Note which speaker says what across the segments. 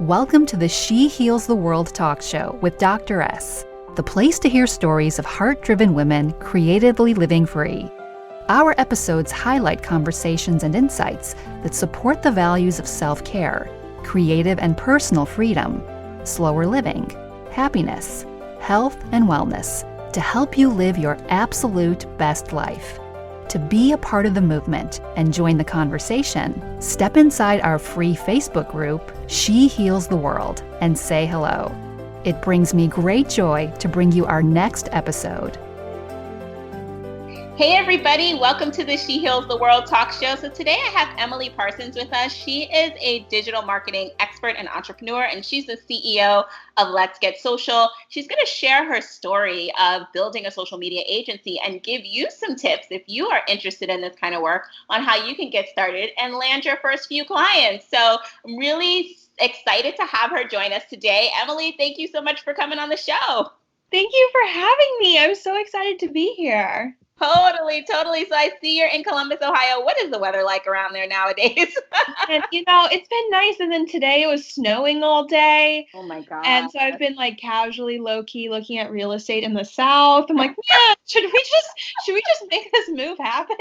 Speaker 1: Welcome to the She Heals the World talk show with Dr. S, the place to hear stories of heart-driven women creatively living free. Our episodes highlight conversations and insights that support the values of self-care, creative and personal freedom, slower living, happiness, health, and wellness to help you live your absolute best life. To be a part of the movement and join the conversation, step inside our free Facebook group, She Heals the World, and say hello. It brings me great joy to bring you our next episode.
Speaker 2: Hey everybody, welcome to the She Heals the World talk show. So today I have Emily Parsons with us. She is a digital marketing expert and entrepreneur, and she's the CEO of Let's Get Social. She's going to share her story of building a social media agency and give you some tips if you are interested in this kind of work on how you can get started and land your first few clients. So I'm really excited to have her join us today. Emily, thank you so much for coming on the show.
Speaker 3: Thank you for having me. I'm so excited to be here.
Speaker 2: Totally. So I see you're in Columbus, Ohio. What is the weather like around there nowadays?
Speaker 3: And it's been nice. And then today it was snowing all day.
Speaker 2: Oh my God.
Speaker 3: And so I've been like casually low-key looking at real estate in the South. I'm like, yeah, should we just make this move happen?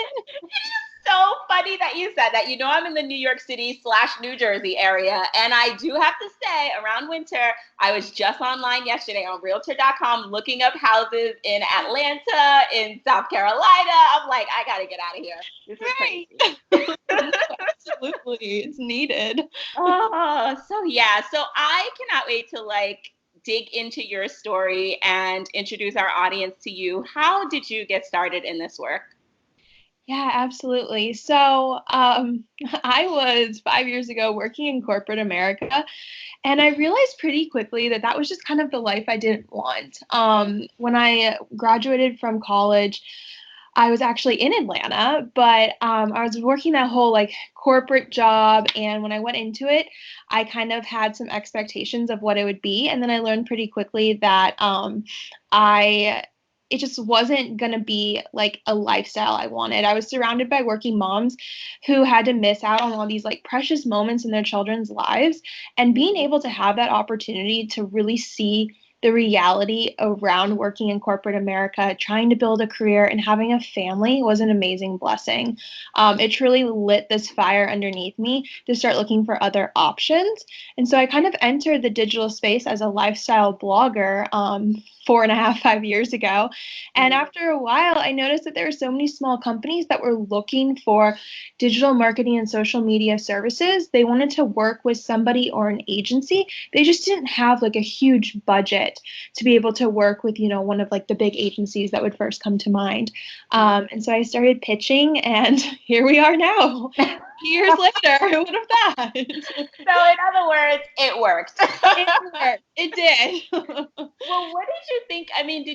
Speaker 2: So funny that you said that. I'm in the New York City / New Jersey area. And I do have to say, around winter, I was just online yesterday on realtor.com looking up houses in Atlanta, in South Carolina. I'm like, I got to get out of here. This is crazy.
Speaker 3: Absolutely. It's needed.
Speaker 2: So I cannot wait to dig into your story and introduce our audience to you. How did you get started in this work?
Speaker 3: Yeah, absolutely. So I was 5 years ago working in corporate America, and I realized pretty quickly that that was just kind of the life I didn't want. When I graduated from college, I was actually in Atlanta, but I was working that whole corporate job, and when I went into it, I kind of had some expectations of what it would be, and then I learned pretty quickly that it just wasn't going to be like a lifestyle I wanted. I was surrounded by working moms who had to miss out on all these precious moments in their children's lives, and being able to have that opportunity to really see the reality around working in corporate America, trying to build a career and having a family was an amazing blessing. It truly lit this fire underneath me to start looking for other options. And so I kind of entered the digital space as a lifestyle blogger 4.5, 5 years ago. And after a while, I noticed that there were so many small companies that were looking for digital marketing and social media services. They wanted to work with somebody or an agency. They just didn't have a huge budget to be able to work with, one of the big agencies that would first come to mind. And so I started pitching, and here we are now. Years later, what of that?
Speaker 2: So in other words, it worked.
Speaker 3: It worked. It did.
Speaker 2: Well, what did you think? I mean,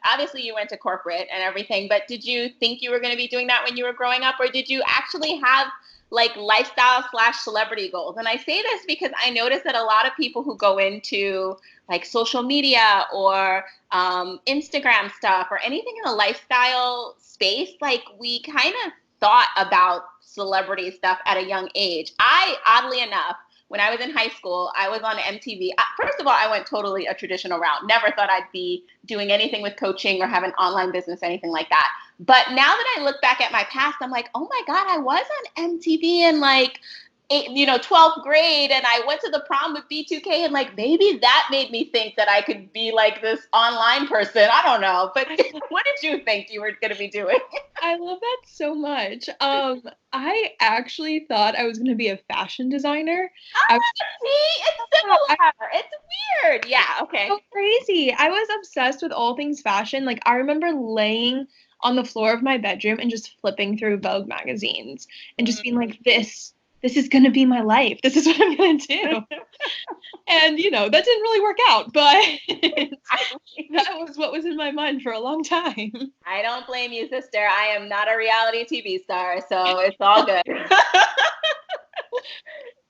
Speaker 2: obviously you went to corporate and everything, but did you think you were going to be doing that when you were growing up, or did you actually have lifestyle / celebrity goals? And I say this because I notice that a lot of people who go into social media or Instagram stuff or anything in the lifestyle space, we kind of thought about celebrity stuff at a young age. Oddly enough, when I was in high school, I was on MTV. First of all, I went totally a traditional route. Never thought I'd be doing anything with coaching or have an online business, anything like that. But now that I look back at my past, I'm like, oh my God, I was on MTV in 12th grade, and I went to the prom with B2K, and maybe that made me think that I could be this online person. I don't know. But what did you think you were going to be doing?
Speaker 3: I love that so much. I actually thought I was going to be a fashion designer.
Speaker 2: It's similar. It's weird. Yeah, okay.
Speaker 3: So crazy. I was obsessed with all things fashion. I remember laying on the floor of my bedroom and just flipping through Vogue magazines and just being like, this is going to be my life. This is what I'm going to do. And, that didn't really work out, but that was what was in my mind for a long time.
Speaker 2: I don't blame you, sister. I am not a reality TV star, so it's all good.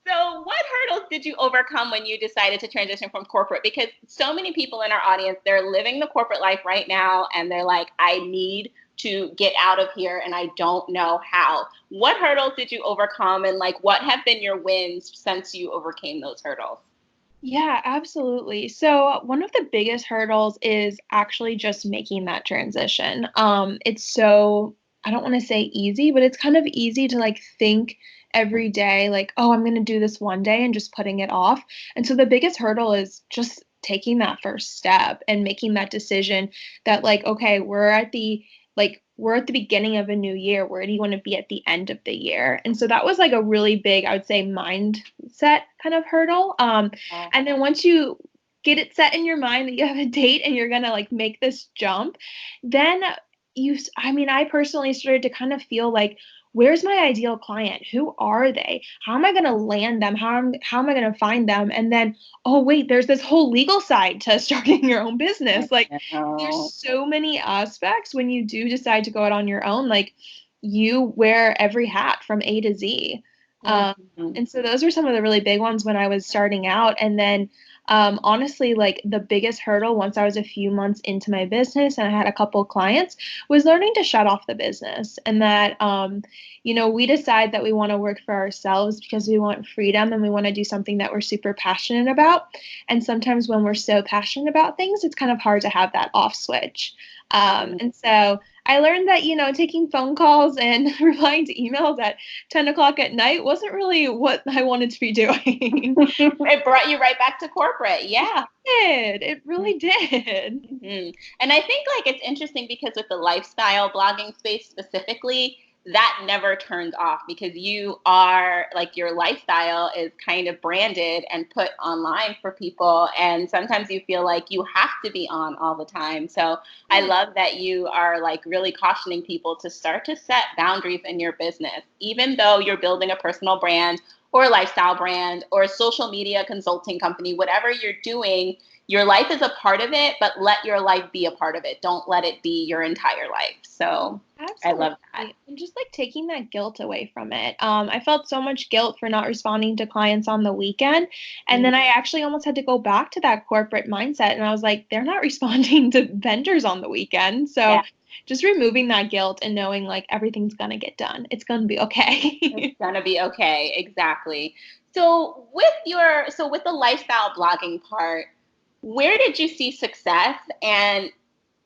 Speaker 2: So what hurdles did you overcome when you decided to transition from corporate? Because so many people in our audience, they're living the corporate life right now, and they're like, I need to get out of here, and I don't know how. What hurdles did you overcome, and what have been your wins since you overcame those hurdles?
Speaker 3: Yeah, absolutely. So one of the biggest hurdles is actually just making that transition. It's so, I don't want to say easy, but it's kind of easy to like think every day, like, oh, I'm going to do this one day and just putting it off. And so the biggest hurdle is just taking that first step and making that decision that like, okay, we're at the beginning of a new year. Where do you want to be at the end of the year? And so that was like a really big, I would say, mindset kind of hurdle. And then once you get it set in your mind that you have a date and you're gonna like make this jump, then I mean, I personally started to kind of feel like, where's my ideal client? Who are they? How am I gonna land them? How am I gonna find them? And then, oh wait, there's this whole legal side to starting your own business. Like
Speaker 2: Oh.
Speaker 3: there's so many aspects when you do decide to go out on your own. Like you wear every hat from A to Z. Um,
Speaker 2: Mhm.
Speaker 3: and so those were some of the really big ones when I was starting out. And then honestly, like the biggest hurdle once I was a few months into my business and I had a couple clients was learning to shut off the business. And that, we decide that we want to work for ourselves because we want freedom and we want to do something that we're super passionate about. And sometimes when we're so passionate about things, it's kind of hard to have that off switch. And so I learned that, taking phone calls and replying to emails at 10 o'clock at night wasn't really what I wanted to be doing.
Speaker 2: It brought you right back to corporate. Yeah.
Speaker 3: It really did.
Speaker 2: Mhm. And I think like it's interesting because with the lifestyle blogging space specifically, that never turns off because you are like your lifestyle is kind of branded and put online for people. And sometimes you feel like you have to be on all the time. So I
Speaker 3: Yeah.
Speaker 2: love that you are like really cautioning people to start to set boundaries in your business, even though you're building a personal brand or a lifestyle brand or a social media consulting company, whatever you're doing, your life is a part of it, but let your life be a part of it. Don't let it be your entire life. So I love that.
Speaker 3: Absolutely. And just like taking that guilt away from it. I felt so much guilt for not responding to clients on the weekend. And then
Speaker 2: Mm,
Speaker 3: I actually almost had to go back to that corporate mindset. And I was like, they're not responding to vendors on the weekend. So
Speaker 2: yeah,
Speaker 3: just removing that guilt and knowing like everything's going to get done. It's going to be
Speaker 2: it's
Speaker 3: okay.
Speaker 2: gonna be okay. Exactly. So with the lifestyle blogging part, where did you see success? And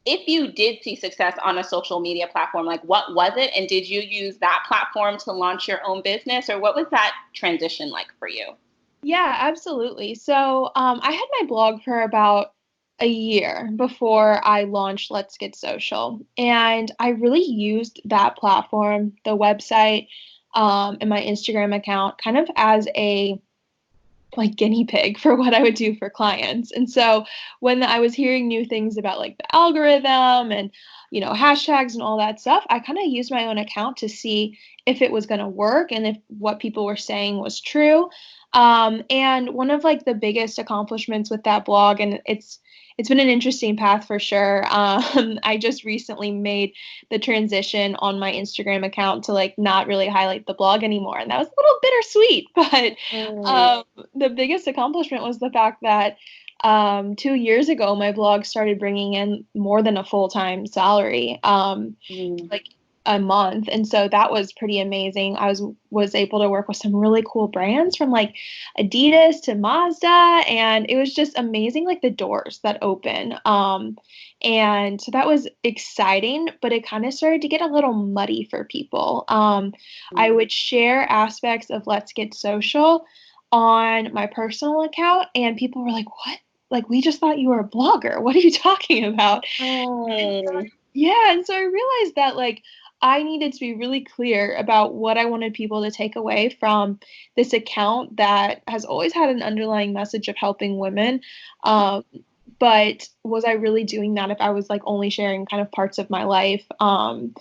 Speaker 2: if you did see success on a social media platform, like what was it? And did you use that platform to launch your own business, or what was that transition like for you?
Speaker 3: Yeah, absolutely. So, I had my blog for about a year before I launched Let's Get Social. And I really used that platform, the website, and my Instagram account kind of as a like guinea pig for what I would do for clients. And so when I was hearing new things about like the algorithm and hashtags and all that stuff, I kind of used my own account to see if it was going to work and if what people were saying was true. And one of like the biggest accomplishments with that blog, and it's been an interesting path for sure. I just recently made the transition on my Instagram account to like not really highlight the blog anymore, and that was a little bittersweet. But
Speaker 2: Mm,
Speaker 3: the biggest accomplishment was the fact that 2 years ago, my blog started bringing in more than a full time salary,
Speaker 2: mm,
Speaker 3: like a month, and so that was pretty amazing. I was able to work with some really cool brands from like Adidas to Mazda, and it was just amazing, like the doors that open. And so that was exciting, but it kind of started to get a little muddy for people. I
Speaker 2: mm.
Speaker 3: would share aspects of Let's Get Social on my personal account, and people were like, "What? Like, we just thought you were a blogger. What are you talking about?"
Speaker 2: Oh.
Speaker 3: Yeah, and so I realized that like I needed to be really clear about what I wanted people to take away from this account that has always had an underlying message of helping women. Um, but was I really doing that if I was like only sharing kind of parts of my life? And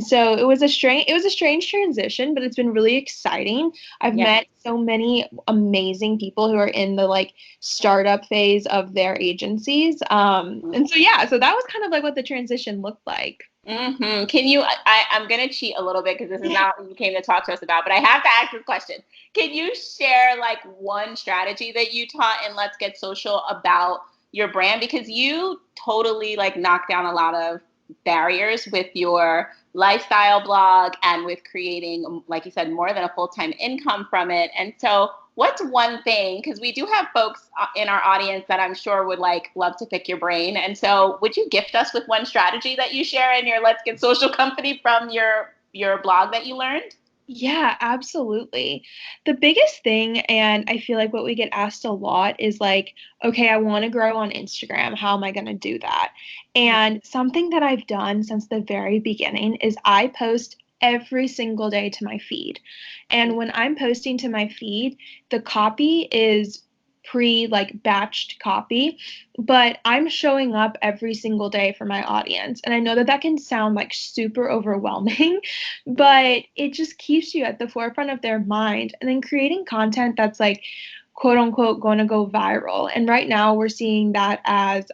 Speaker 3: so it was a strange transition, but it's been really exciting. I've
Speaker 2: Yeah.
Speaker 3: met so many amazing people who are in the like startup phase of their agencies. And so yeah, so that was kind of like what the transition looked like.
Speaker 2: Can you? I'm gonna cheat a little bit because this is not what you came to talk to us about, but I have to ask this question. Can you share like one strategy that you taught in Let's Get Social about your brand? Because you totally like knocked down a lot of barriers with your lifestyle blog and with creating, like you said, more than a full-time income from it. And so what's one thing, because we do have folks in our audience that I'm sure would love to pick your brain. And so would you gift us with one strategy that you share in your Let's Get Social company from your blog that you learned?
Speaker 3: Yeah, absolutely. The biggest thing, and I feel like what we get asked a lot is like, okay, I want to grow on Instagram. How am I going to do that? And something that I've done since the very beginning is I post every single day to my feed. And when I'm posting to my feed, the copy is batched copy, but I'm showing up every single day for my audience. And I know that that can sound like super overwhelming, but it just keeps you at the forefront of their mind. And then creating content that's like, quote unquote, going to go viral. And right now we're seeing that as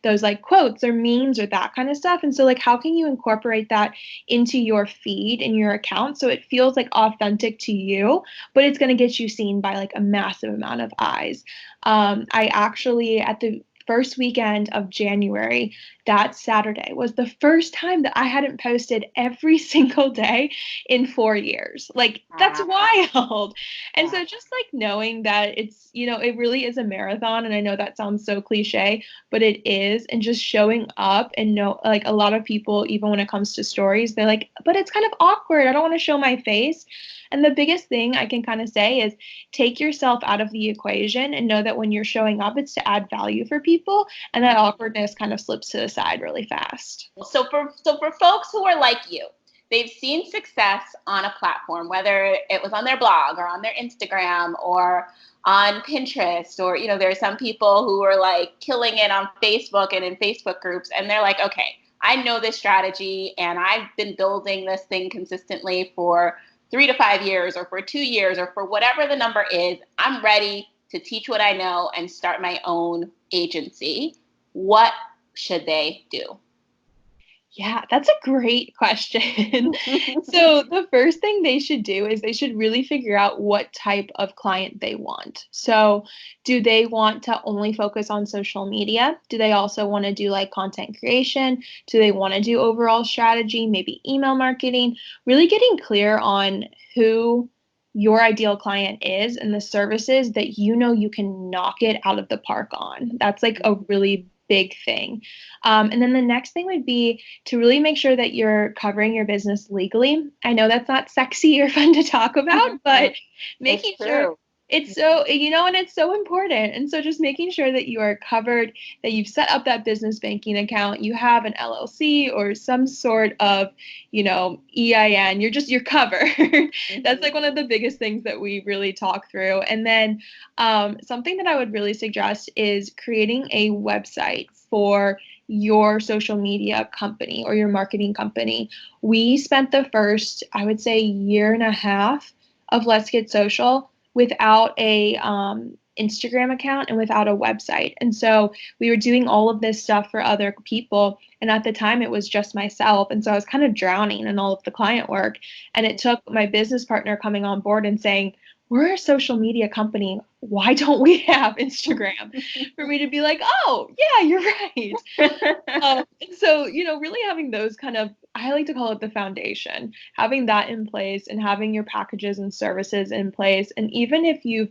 Speaker 3: those like quotes or memes or that kind of stuff. And so, like, how can you incorporate that into your feed and your account so it feels like authentic to you, but it's going to get you seen by like a massive amount of eyes? I actually, at the first weekend of January, that Saturday was the first time that I hadn't posted every single day in 4 years. Like, that's wild. And so just like knowing that it's, it really is a marathon. And I know that sounds so cliche, but it is. And just showing up and like a lot of people, even when it comes to stories, they're like, but it's kind of awkward. I don't want to show my face. And the biggest thing I can kind of say is take yourself out of the equation and know that when you're showing up, it's to add value for people. And that awkwardness kind of slips to the side really fast.
Speaker 2: So for folks who are like you, they've seen success on a platform, whether it was on their blog or on their Instagram or on Pinterest, or, there are some people who are like killing it on Facebook and in Facebook groups. And they're like, okay, I know this strategy and I've been building this thing consistently for 3 to 5 years or for 2 years or for whatever the number is. I'm ready to teach what I know and start my own agency. What should they do?
Speaker 3: Yeah, that's a great question. So the first thing they should do is they should really figure out what type of client they want. So do they want to only focus on social media? Do they also want to do like content creation? Do they want to do overall strategy, maybe email marketing? Really getting clear on who your ideal client is and the services that you can knock it out of the park on. That's like a really big thing. And then the next thing would be to really make sure that you're covering your business legally. I know that's not sexy or fun to talk about, but making sure it's so, and it's so important. And so just making sure that you are covered, that you've set up that business banking account, you have an LLC or some sort of, EIN, you're covered. That's like one of the biggest things that we really talk through. And then something that I would really suggest is creating a website for your social media company or your marketing company. We spent the first, I would say, year and a half of Let's Get Social without a Instagram account and without a website. And so we were doing all of this stuff for other people. And at the time, it was just myself. And so I was kind of drowning in all of the client work. And it took my business partner coming on board and saying, we're a social media company. Why don't we have Instagram? For me to be like, oh, yeah, you're right. And so, really having those kind of, I like to call it the foundation, having that in place and having your packages and services in place. And even if you've,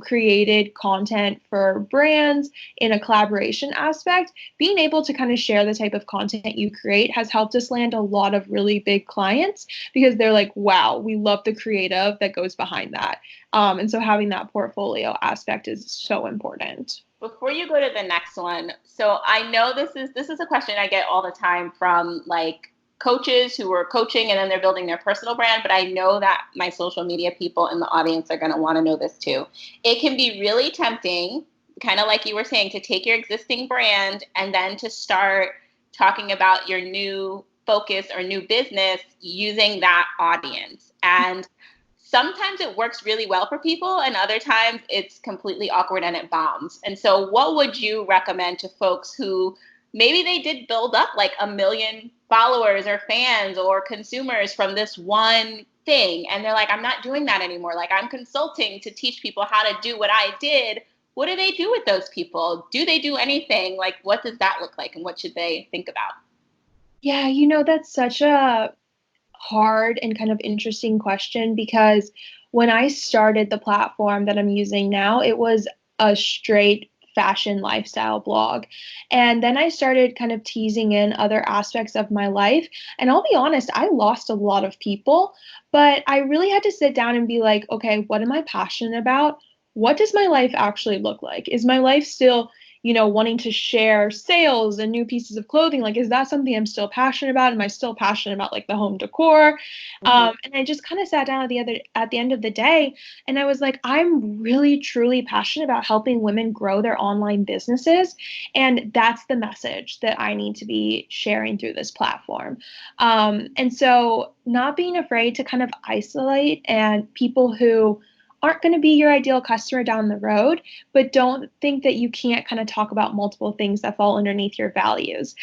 Speaker 3: created content for brands in a collaboration aspect, being able to kind of share the type of content you create has helped us land a lot of really big clients because they're like, wow, we love the creative that goes behind that. And so having that portfolio aspect is so important.
Speaker 2: Before you go to the next one, so I know this is a question I get all the time from like coaches who are coaching and then they're building their personal brand, but I know that my social media people in the audience are going to want to know this too. It can be really tempting, kind of like you were saying, to take your existing brand and then to start talking about your new focus or new business using that audience. And sometimes it works really well for people and other times it's completely awkward and it bombs. And so what would you recommend to folks who maybe they did build up like 1 million followers or fans or consumers from this one thing and they're like, I'm not doing that anymore. Like, I'm consulting to teach people how to do what I did. What do they do with those people? Do they do anything? Like, what does that look like and what should they think about?
Speaker 3: Yeah, that's such a hard and kind of interesting question because when I started the platform that I'm using now, it was a straight fashion lifestyle blog. And then I started kind of teasing in other aspects of my life. And I'll be honest, I lost a lot of people, but I really had to sit down and be like, okay, what am I passionate about? What does my life actually look like? Is my life still wanting to share sales and new pieces of clothing? Like, is that something I'm still passionate about? Am I still passionate about like the home decor?
Speaker 2: Mhm.
Speaker 3: And I just kind of sat down at the end of the day, and I was like, I'm really truly passionate about helping women grow their online businesses, and that's the message that I need to be sharing through this platform. And so, not being afraid to kind of isolate and people who aren't going to be your ideal customer down the road, but don't think that you can't kind of talk about multiple things that fall underneath your values.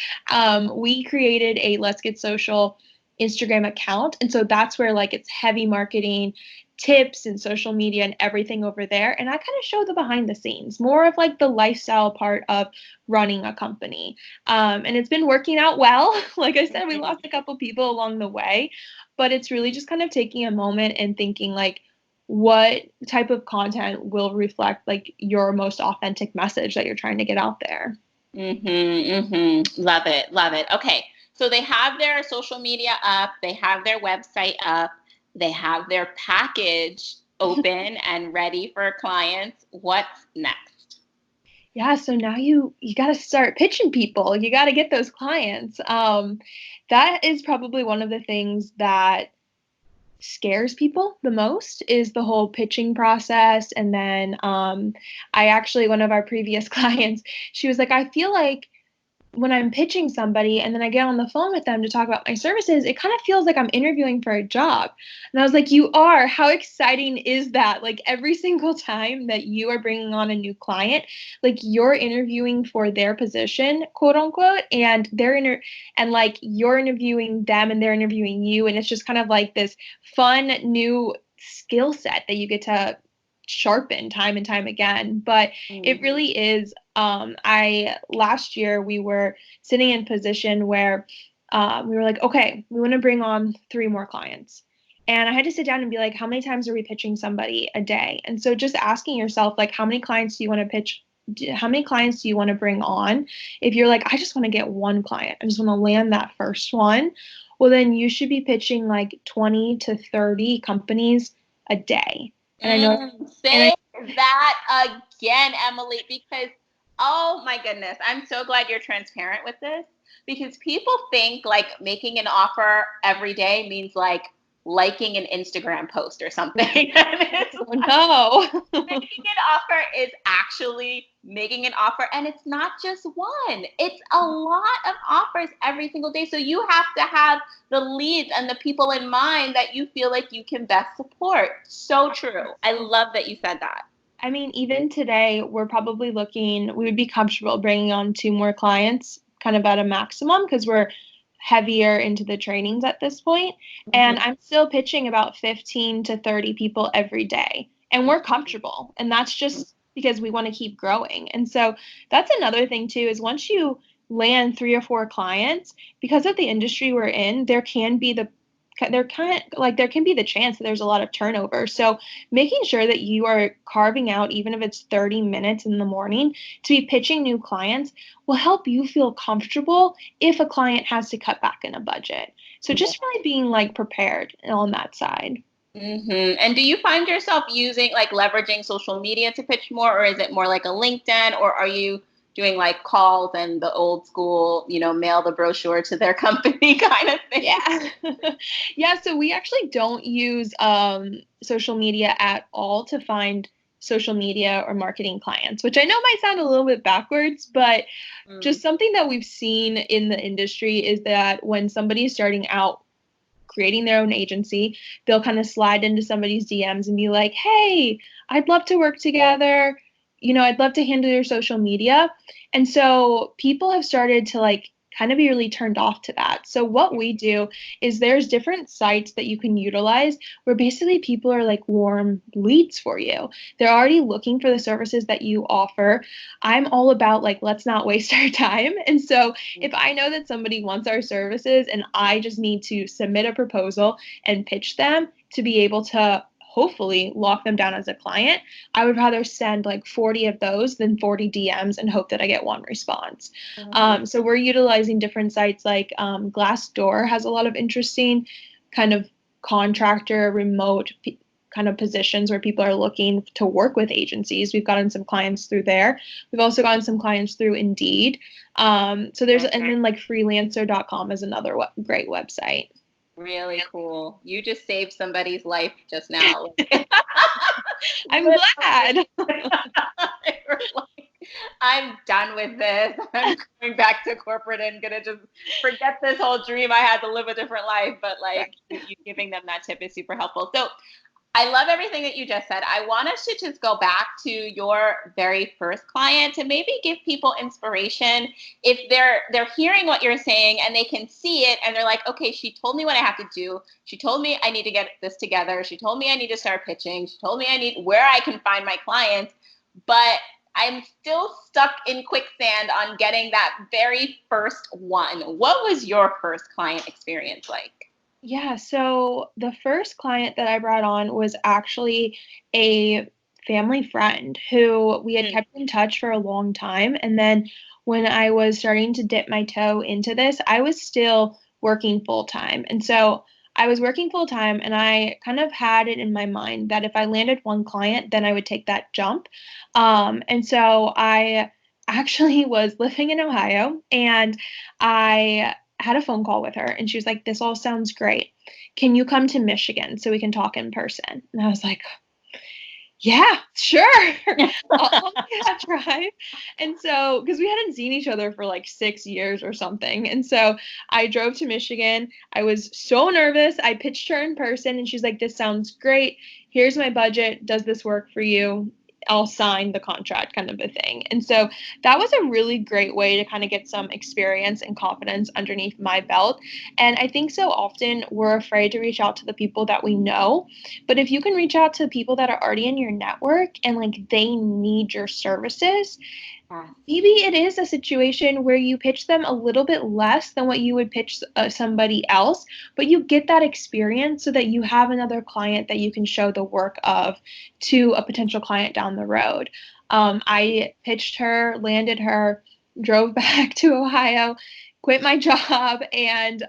Speaker 3: We created a Let's Get Social Instagram account. And so that's where like it's heavy marketing, tips and social media and everything over there. And I kind of show the behind the scenes, more of like the lifestyle part of running a company. And it's been working out well. Like I said, we lost a couple people along the way, but it's really just kind of taking a moment and thinking like, what type of content will reflect like your most authentic message that you're trying to get out there.
Speaker 2: Love it. Love it. Okay. So they have their social media up, they have their website up, they have their package open and ready for clients. What's next?
Speaker 3: Yeah, so now you got to start pitching people. You got to get those clients. That is probably one of the things that scares people the most is the whole pitching process. And then I actually, one of our previous clients, she was like, I feel like when I'm pitching somebody and then I get on the phone with them to talk about my services, it kind of feels like I'm interviewing for a job. And I was like, you are. How exciting is that? Like every single time that you are bringing on a new client, like you're interviewing for their position, quote unquote, and and like you're interviewing them and they're interviewing you. And it's just kind of like this fun new skill set that you get to sharpen time and time again. But it
Speaker 2: Mm.
Speaker 3: really is. I last year we were sitting in a position where we were like, okay, we want to bring on 3 more clients. And I had to sit down and be like, how many times are we pitching somebody a day? And so just asking yourself, like, how many clients do you want to pitch? How many clients do you want to bring on? If you're like, I just want to get 1 client, I just want to land that first one. Well, then you should be pitching like 20 to 30 companies a day. And I know, and
Speaker 2: Say that again, Emily, because oh my goodness, I'm so glad you're transparent with this because people think like making an offer every day means like liking an Instagram post or something. And it's
Speaker 3: oh no.
Speaker 2: making an offer is actually making an offer, and it's not just one, it's a lot of offers every single day. So you have to have the leads and the people in mind that you feel like you can best support. So true. I love that you said that.
Speaker 3: I mean, even today, we're probably we would be comfortable bringing on 2 more clients kind of at a maximum because we're heavier into the trainings at this point. And
Speaker 2: Mhm.
Speaker 3: I'm still pitching about 15 to 30 people every day. And we're comfortable. And that's just because we want to keep growing. And so that's another thing, too, is once you land 3 or 4 clients, because of the industry we're in, there can be the chance that there's a lot of turnover. So making sure that you are carving out, even if it's 30 minutes in the morning, to be pitching new clients will help you feel comfortable if a client has to cut back in a budget. So
Speaker 2: Yeah.
Speaker 3: just really being like prepared on that side.
Speaker 2: And do you find yourself using like leveraging social media to pitch more, or is it more like a LinkedIn, or are you doing like calls and the old school, mail the brochure to their company kind of thing?
Speaker 3: Yeah. Yeah, so we actually don't use social media at all to find social media or marketing clients, which I know might sound a little bit backwards, but
Speaker 2: Mm.
Speaker 3: just something that we've seen in the industry is that when somebody is starting out creating their own agency, they'll kind of slide into somebody's DMs and be like, "Hey, I'd love to work together. I'd love to handle your social media." And so people have started to like kind of be really turned off to that. So what we do is there's different sites that you can utilize where basically people are like warm leads for you. They're already looking for the services that you offer. I'm all about like, let's not waste our time. And so if I know that somebody wants our services and I just need to submit a proposal and pitch them to be able to hopefully lock them down as a client, I would rather send like 40 of those than 40 DMs and hope that I get one response. So we're utilizing different sites like Glassdoor has a lot of interesting kind of contractor remote kind of positions where people are looking to work with agencies. We've gotten some clients through there. We've also gotten some clients through Indeed. So there's, and then like freelancer.com is another great website.
Speaker 2: Really cool. You just saved somebody's life just now.
Speaker 3: I'm glad.
Speaker 2: I'm done with this. I'm going back to corporate and gonna just forget this whole dream I had to live a different life. But like you giving them that tip is super helpful. So I love everything that you just said. I want us to just go back to your very first client to maybe give people inspiration if they're hearing what you're saying and they can see it and they're like, okay, she told me what I have to do. She told me I need to get this together. She told me I need to start pitching. She told me I need where I can find my clients, but I'm still stuck in quicksand on getting that very first one. What was your first client experience like?
Speaker 3: Yeah, so the first client that I brought on was actually a family friend who we had kept in touch for a long time. And then when I was starting to dip my toe into this, I was still working full time. And so I was working full time and I kind of had it in my mind that if I landed one client, then I would take that jump. And so I actually was living in Ohio and I had a phone call with her and she was like, this all sounds great. Can you come to Michigan so we can talk in person? And I was like, yeah, sure. I'll make that drive. And so, because we hadn't seen each other for like 6 years or something. And so I drove to Michigan. I was so nervous. I pitched her in person and she's like, this sounds great. Here's my budget. Does this work for you? I'll sign the contract kind of a thing. And so that was a really great way to kind of get some experience and confidence underneath my belt. And I think so often we're afraid to reach out to the people that we know. But if you can reach out to people that are already in your network and like they need your services, maybe it is a situation where you pitch them a little bit less than what you would pitch somebody else, but you get that experience so that you have another client that you can show the work of to a potential client down the road. I pitched her, landed her, drove back to Ohio, quit my job, and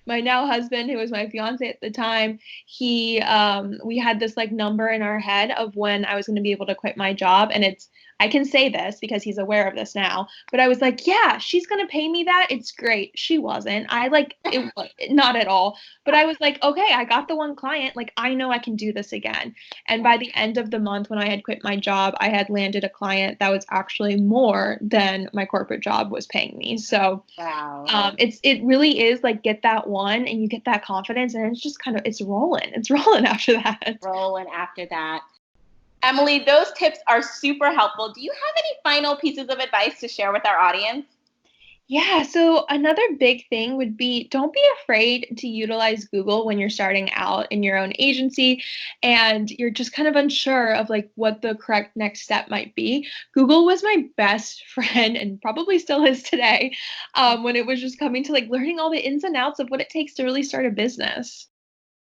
Speaker 3: my now husband, who was my fiance at the time, we had this like number in our head of when I was going to be able to quit my job, and I can say this because he's aware of this now, but I was like, yeah, she's going to pay me that. It's great. She wasn't. Not at all. But I was like, okay, I got the one client. Like, I know I can do this again. And by the end of the month, when I had quit my job, I had landed a client that was actually more than my corporate job was paying me. So
Speaker 2: wow.
Speaker 3: It really is like get that one and you get that confidence and it's just kind of, it's rolling. It's rolling after that.
Speaker 2: Rolling after that. Emily, those tips are super helpful. Do you have any final pieces of advice to share with our audience?
Speaker 3: Yeah, so another big thing would be don't be afraid to utilize Google when you're starting out in your own agency and you're just kind of unsure of like what the correct next step might be. Google was my best friend and probably still is today when it was just coming to like learning all the ins and outs of what it takes to really start a business.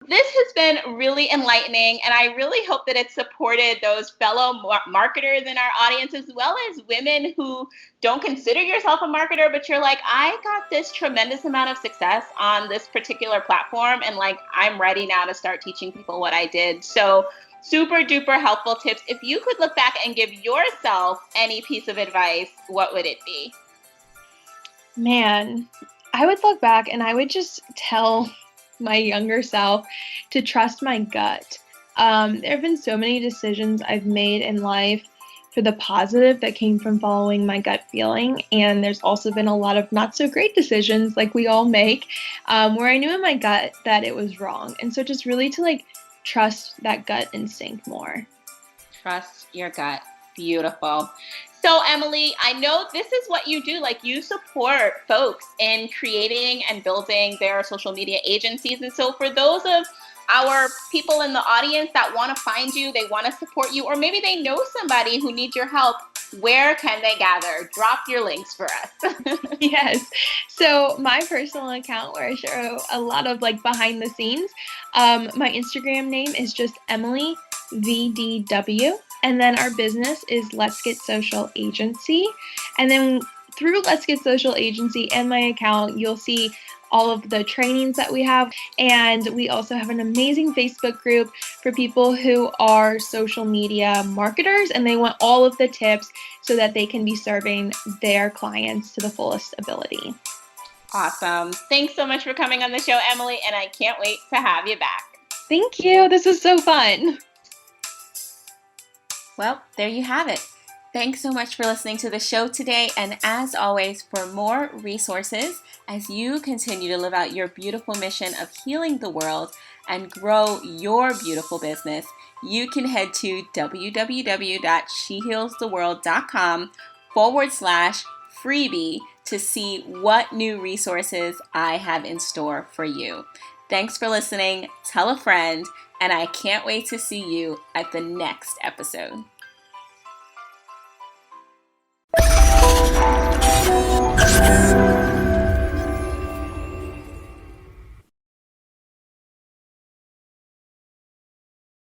Speaker 2: This has been really enlightening, and I really hope that it supported those fellow marketers in our audience, as well as women who don't consider yourself a marketer, but you're like, I got this tremendous amount of success on this particular platform, and like, I'm ready now to start teaching people what I did. So super duper helpful tips. If you could look back and give yourself any piece of advice, what would it be?
Speaker 3: Man, I would look back and I would just tell my younger self to trust my gut. There have been so many decisions I've made in life for the positive that came from following my gut feeling. And there's also been a lot of not so great decisions like we all make where I knew in my gut that it was wrong. And so just really to like trust that gut instinct more.
Speaker 2: Trust your gut. Beautiful. So Emily, I know this is what you do. Like you support folks in creating and building their social media agencies. And so for those of our people in the audience that want to find you, they want to support you, or maybe they know somebody who needs your help, where can they gather? Drop your links for us.
Speaker 3: Yes. So my personal account where I show a lot of like behind the scenes, my Instagram name is just Emily VDW. And then our business is Let's Get Social Agency. And then through Let's Get Social Agency and my account, you'll see all of the trainings that we have. And we also have an amazing Facebook group for people who are social media marketers and they want all of the tips so that they can be serving their clients to the fullest ability.
Speaker 2: Awesome. Thanks so much for coming on the show, Emily, and I can't wait to have you back.
Speaker 3: Thank you. This was so fun.
Speaker 2: Well, there you have it. Thanks so much for listening to the show today. And as always, for more resources as you continue to live out your beautiful mission of healing the world and grow your beautiful business, you can head to www.shehealstheworld.com/freebie to see what new resources I have in store for you. Thanks for listening. Tell a friend. And I can't wait to see you at the next episode.